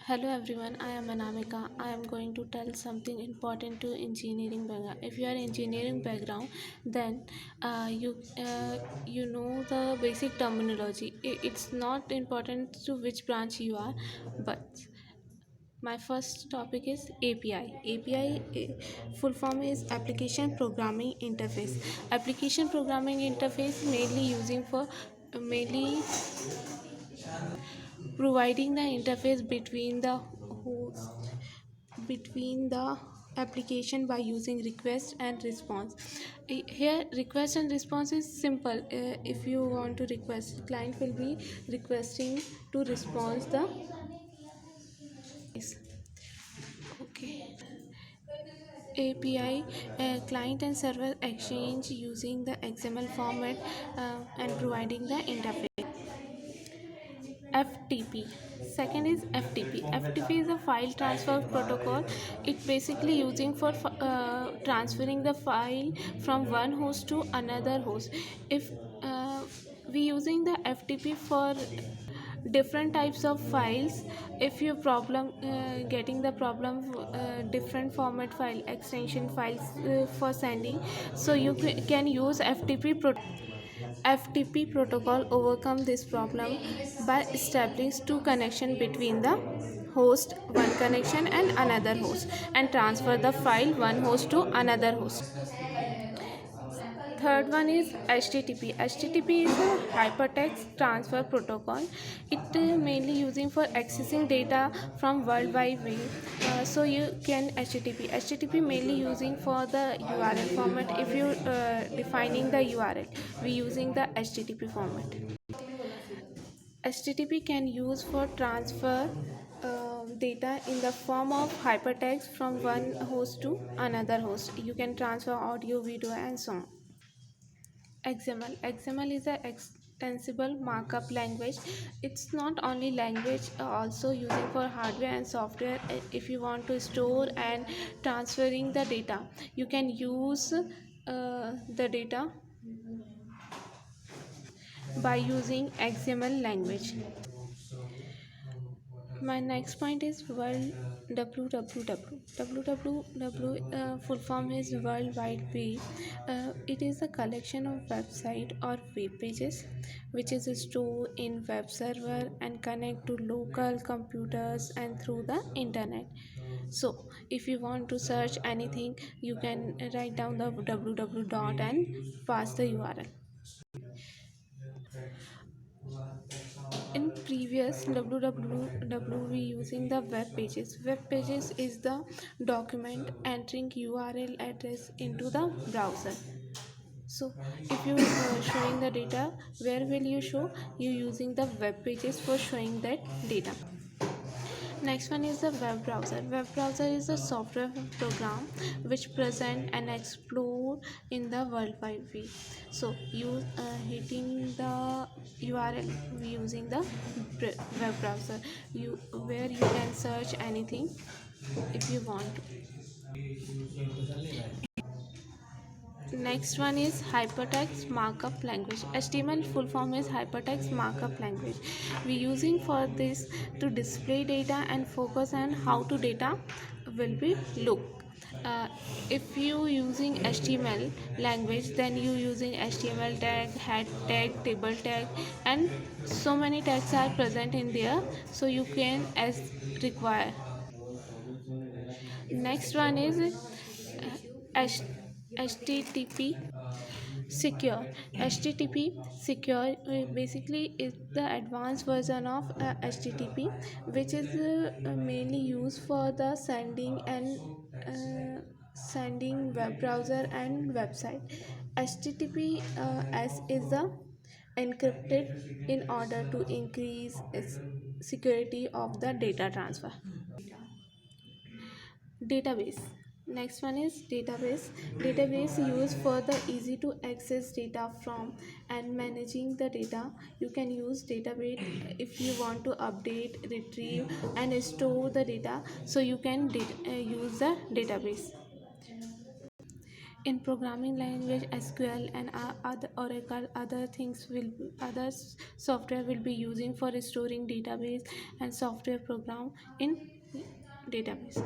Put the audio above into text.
Hello everyone, I am Anamika. I am going to tell something important to engineering background. If you are engineering background, then you know the basic terminology. It's not important to which branch you are, but my first topic is API. Full form is Application Programming Interface. Application Programming Interface mainly providing the interface between the application by using request and response. Here request and response is simple. If you want to request, client will be requesting to respond the okay API, client and server exchange using the XML format and providing the interface. FTP. Second is FTP. FTP is a file transfer protocol. It basically using for transferring the file from one host to another host. If we using the FTP for different types of files. If you problem getting the problem different format file extension files for sending, so you can use FTP protocol overcome this problem by establishing two connection between the host, one connection and another host, and transfer the file one host to another host. Third one is HTTP. HTTP is a Hypertext Transfer Protocol. It mainly using for accessing data from World Wide Web. So you can HTTP mainly using for the URL format. If you defining the URL, we using the HTTP format. HTTP can use for transfer data in the form of hypertext from one host to another host. You can transfer audio, video, and so on. XML is a extensible markup language. It's not only language, also using for hardware and software. If you want to store and transferring the data, you can use the data by using XML language. My next point is world www. Full form is World Wide Web. It is a collection of website or web pages which is stored in web server and connect to local computers and through the internet. So if you want to search anything, you can write down the www dot and pass the URL. In previous www we using the web pages is the document entering URL address into the browser. So if you showing the data, where will you show? You using the web pages for showing that data. Next one is the web browser. Web browser is a software program which present and explore in the World Wide Web. So you hitting the URL using the web browser. Where you can search anything if you want to. Next one is Hypertext Markup Language. HTML full form is Hypertext Markup Language. We using for this to display data and focus on how to data will be look. If you using HTML language, then you using HTML tag, head tag, table tag, and so many tags are present in there. So you can as require. Next one is HTTP secure. HTTP secure basically is the advanced version of HTTP, which is mainly used for the sending web browser and website. HTTPS is the encrypted in order to increase its security of the data transfer. Database. Next one is database used for the easy to access data from and managing the data. You can use database if you want to update, retrieve and store the data, so you can use the database. in programming language SQL and other Oracle, software will be using for storing database and software program in database.